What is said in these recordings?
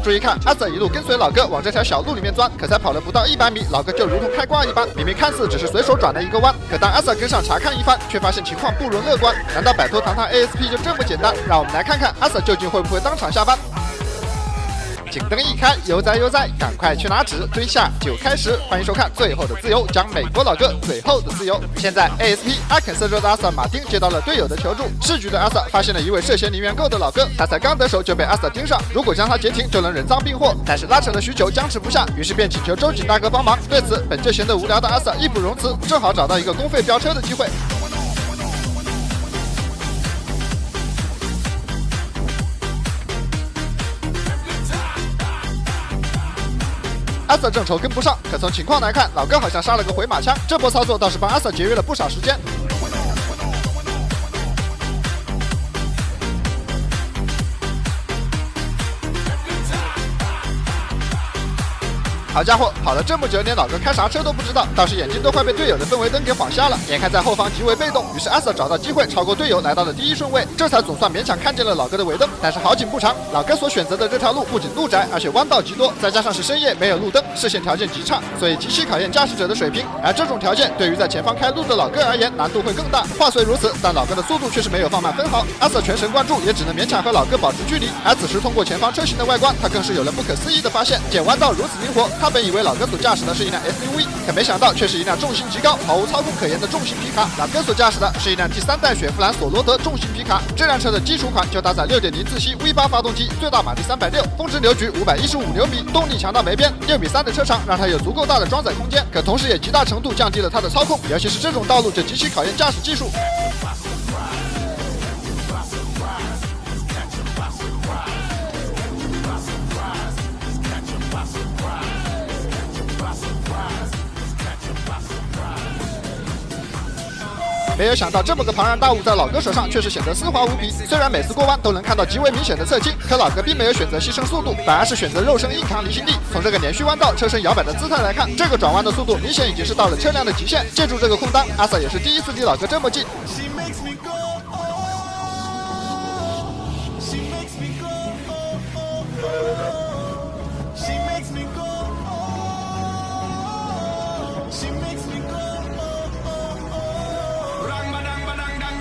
注意看，阿瑟一路跟随老哥往这条小路里面钻，可才跑了不到100米，老哥就如同开挂一般，明明看似只是随手转了一个弯，可当阿瑟跟上查看一番，却发现情况不容乐观。难道摆脱堂堂 ASP 就这么简单？让我们来看看阿瑟究竟会不会当场下班。警灯一开，悠哉悠哉，赶快去拿纸，蹲下就开始。欢迎收看《最后的自由》，讲美国老哥最后的自由。现在 ASP 阿肯色州的阿瑟马丁接到了队友的求助，市局的阿瑟发现了一位涉嫌零元购的老哥，他才刚得手就被阿瑟盯上，如果将他截停就能人赃并获，但是拉扯了许久僵持不下，于是便请求州警大哥帮忙。对此，本就闲得无聊的阿瑟义不容辞，正好找到一个公费飙车的机会。阿瑟正愁跟不上，可从情况来看，老哥好像杀了个回马枪，这波操作倒是帮阿瑟节约了不少时间。好家伙，跑了这么久，连老哥开啥车都不知道，倒是眼睛都快被队友的氛围灯给晃瞎了。眼看在后方极为被动，于是阿瑟找到机会超过队友，来到了第1顺位，这才总算勉强看见了老哥的尾灯。但是好景不长，老哥所选择的这条路不仅路窄，而且弯道极多，再加上是深夜没有路灯，视线条件极差，所以极其考验驾驶者的水平。而这种条件对于在前方开路的老哥而言，难度会更大。话虽如此，但老哥的速度却是没有放慢分毫。阿瑟全神贯注，也只能勉强和老哥保持距离。而此时通过前方车型的外观，他更是有了不可思议的发现，见弯道如此灵活。他本以为老哥所驾驶的是一辆 SUV， 可没想到却是一辆重心极高、毫无操控可言的重型皮卡。老哥所驾驶的是一辆第3代雪佛兰索罗德重型皮卡，这辆车的基础款就搭载 6.0 自吸 V8 发动机，最大马力360，峰值扭矩515牛米，动力强到没边。6.3米的车长让它有足够大的装载空间，可同时也极大程度降低了它的操控，尤其是这种道路就极其考验驾驶技术。没有想到这么个庞然大物在老哥手上却是显得丝滑无比。虽然每次过弯都能看到极为明显的侧倾，可老哥并没有选择牺牲速度，反而是选择肉身硬扛离心力。从这个连续弯道车身摇摆的姿态来看，这个转弯的速度明显已经是到了车辆的极限。借助这个空档，阿瑟也是第一次离老哥这么近。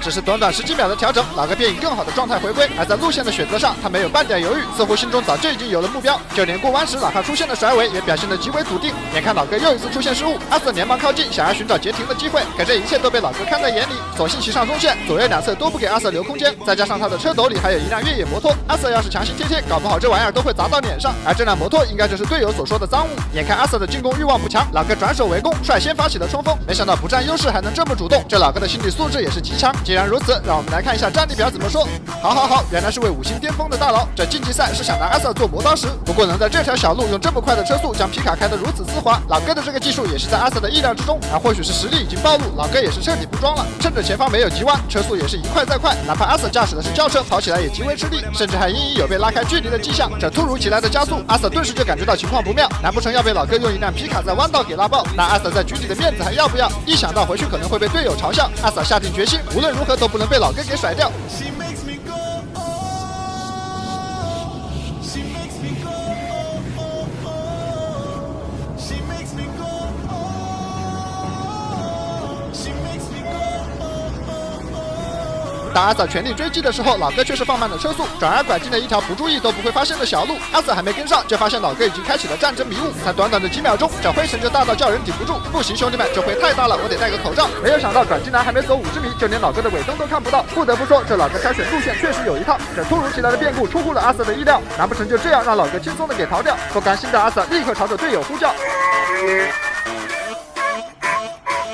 只是短短10几秒的调整，老哥便以更好的状态回归。而在路线的选择上，他没有半点犹豫，似乎心中早就已经有了目标。就连过弯时哪怕出现了甩尾，也表现得极为笃定。眼看老哥又一次出现失误，阿瑟连忙靠近，想要寻找截停的机会。可这一切都被老哥看在眼里，索性骑上中线，左右两侧都不给阿瑟留空间。再加上他的车斗里还有一辆越野摩托，阿瑟要是强行贴，搞不好这玩意儿都会砸到脸上。而这辆摩托应该就是队友所说的赃物。眼看阿瑟的进攻欲望不强，老哥转手围攻，率先发起了冲锋。没想到不占优势还能这么主动，这老哥的心理素质也是极强。既然如此，让我们来看一下战力表怎么说。好，原来是位5星巅峰的大佬。这竞技赛是想拿阿瑟做磨刀石，不过能在这条小路用这么快的车速将皮卡开得如此丝滑，老哥的这个技术也是在阿瑟的意料之中。而或许是实力已经暴露，老哥也是彻底不装了。趁着前方没有急弯，车速也是一快再快，哪怕阿瑟驾驶的是轿车，跑起来也极为吃力，甚至还隐隐有被拉开距离的迹象。这突如其来的加速，阿瑟顿时就感觉到情况不妙，难不成要被老哥用一辆皮卡在弯道给拉爆？那阿瑟在局里的面子还要不要？一想到回去可能会被队友嘲笑，阿瑟下定决心，无论如何都不能被老哥给甩掉。当阿瑟全力追击的时候，老哥却是放慢了车速，转而拐进了一条不注意都不会发现的小路。阿瑟还没跟上，就发现老哥已经开启了战争迷雾，才短短的几秒钟，这灰尘就大到叫人顶不住。不行，兄弟们，这灰太大了，我得戴个口罩。没有想到转进来还没走50米，就连老哥的尾灯都看不到。不得不说，这老哥筛选路线确实有一套。这突如其来的变故出乎了阿瑟的意料，难不成就这样让老哥轻松的给逃掉？不甘心的阿瑟立刻朝着队友呼叫。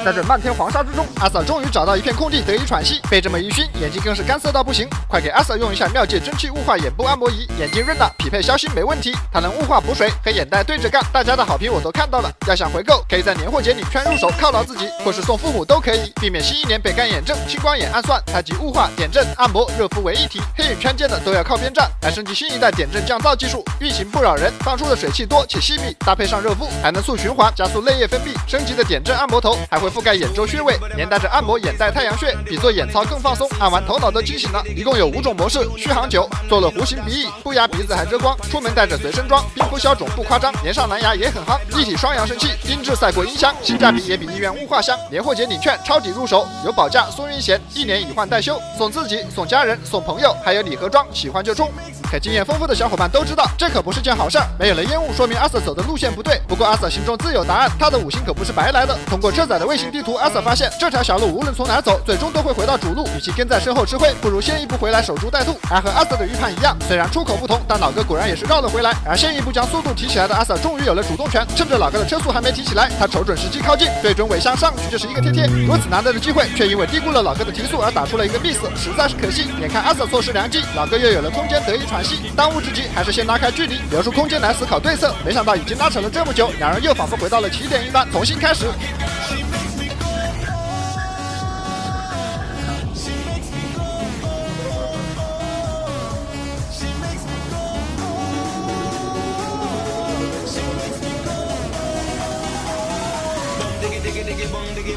在这漫天黄沙之中，阿瑟终于找到一片空地得以喘息，被这么一熏，眼睛更是干涩到不行。快给阿瑟用一下妙界蒸汽雾化眼部按摩仪，眼睛润的，匹配消星没问题。它能雾化补水和眼袋对着干，大家的好评我都看到了。要想回购，可以在年货节里圈入手犒劳自己，或是送父母都可以，避免新一年被干眼症、青光眼暗算。它集雾化、点阵、按摩、热敷为一体，黑眼圈见的都要靠边站。还升级新一代点阵降噪技术，运行不扰人，放出的水汽多且细密，搭配上热敷，还能促循环，加速泪液分泌。升级的点阵按摩头还会覆盖眼周穴位，连带着按摩眼袋太阳穴，比做眼操更放松。按完头脑都清醒了。一共有5种模式，续航久，做了弧形鼻翼，不压鼻子还遮光，出门带着随身装，冰敷消肿不夸张，连上蓝牙也很夯，一体双扬声器，音质赛过音箱，性价比也比医院雾化香。年货节领券抄底入手，有保价送运险，1年以换代修，送自己、送家人、送朋友，还有礼盒装，喜欢就冲。可经验丰富的小伙伴都知道，这可不是件好事儿。没有了烟雾，说明阿 Sir 走的路线不对。不过阿 Sir 心中自有答案，他的5星可不是白来的。通过车载的卫星地图，阿 Sir 发现这条小路无论从哪走，最终都会回到主路。与其跟在身后吃灰，不如先一步回来守株待兔。而和阿 Sir 的预判一样，虽然出口不同，但老哥果然也是绕了回来。而先一步将速度提起来的阿 Sir 终于有了主动权，趁着老哥的车速还没提起来，他瞅准时机靠近，对准尾箱上去就是一个贴贴。如此难得的机会，却因为低估了老哥的提速而打出了一个 miss， 实在是可惜。眼看阿 Sir 错失良机，老哥又有了空间得以喘息。当务之急还是先拉开距离，留出空间来思考对策。没想到已经拉扯了这么久，两人又仿佛回到了起点一般，重新开始。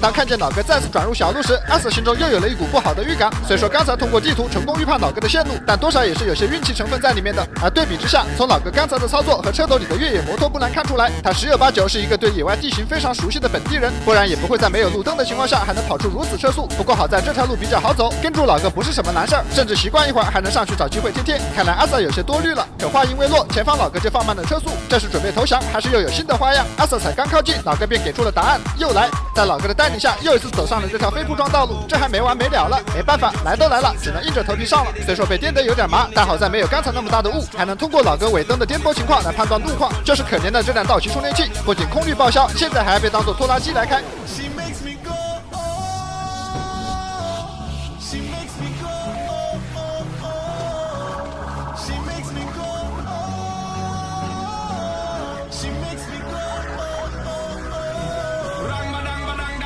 当看见老哥再次转入小路时，阿 Sir 心中又有了一股不好的预感。虽说刚才通过地图成功预判老哥的线路，但多少也是有些运气成分在里面的。而对比之下，从老哥刚才的操作和车斗里的越野摩托不难看出来，他10有8九是一个对野外地形非常熟悉的本地人，不然也不会在没有路灯的情况下还能跑出如此车速。不过好在这条路比较好走，跟住老哥不是什么难事儿，甚至习惯一会儿还能上去找机会贴贴。看来阿 Sir 有些多虑了。可话音未落，前方老哥就放慢了车速，这是准备投降还是又有新的花样？阿 Sir 才刚靠近，老哥便给出了答案，又来。在老哥的带领下，又一次走上了这条非铺装道路，这还没完没了了。没办法，来都来了，只能硬着头皮上了。虽说被颠得有点麻，但好在没有刚才那么大的雾，还能通过老哥尾灯的颠簸情况来判断路况。就是可怜的这辆道奇充电器，不仅空滤报销，现在还要被当作拖拉机来开。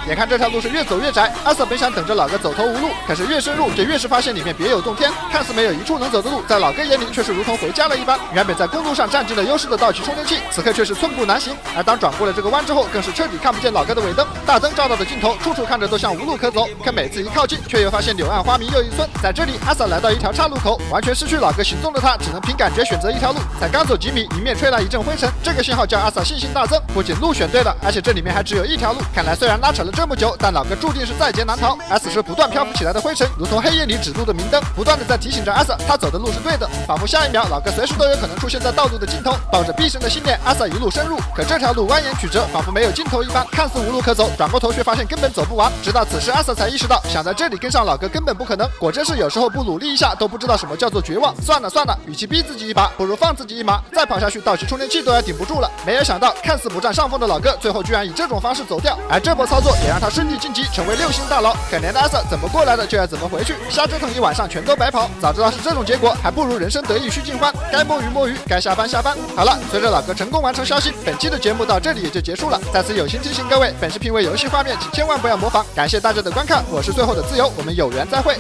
眼看这条路是越走越窄，阿 Sir 本想等着老哥走投无路，可是越深入就越是发现里面别有洞天。看似没有一处能走的路，在老哥眼里却是如同回家了一般。原本在公路上占尽了优势的道奇充电器，此刻却是寸步难行。而当转过了这个弯之后，更是彻底看不见老哥的尾灯，大灯照到的镜头，处处看着都像无路可走。可每次一靠近，却又发现柳暗花明又一村。在这里，阿 Sir 来到一条岔路口，完全失去老哥行踪的他，只能凭感觉选择一条路。才刚走几米，迎面吹来一阵灰尘，这个信号叫阿 Sir 信心大增，不仅路选对了，而且这里面还只有一条路。看来虽然拉扯了这么久，但老哥注定是在劫难逃。而此时不断漂浮起来的灰尘，如同黑夜里指路的明灯，不断的在提醒着阿 Sir， 他走的路是对的，仿佛下一秒老哥随时都有可能出现在道路的尽头。抱着毕生的信念，阿 Sir 一路深入，可这条路蜿蜒曲折，仿佛没有尽头一般，看似无路可走，转过头却发现根本走不完。直到此时，阿 Sir 才意识到，想在这里跟上老哥根本不可能。果真是有时候不努力一下，都不知道什么叫做绝望。算了算了，与其逼自己一把，不如放自己一马。再跑下去，道奇充电器都要顶不住了。没有想到，看似不占上风的老哥，最后居然以这种方式走掉。而这波操作也让他顺利晋级，成为6星大佬。可怜的阿 Sir 怎么过来的就要怎么回去，瞎折腾一晚上全都白跑。早知道是这种结果，还不如人生得意须尽欢，该摸鱼摸鱼，该下班下班。好了，随着老哥成功完成消息，本期的节目到这里也就结束了。在此友情提醒各位，本视频为游戏画面，请千万不要模仿。感谢大家的观看，我是最后的自由，我们有缘再会。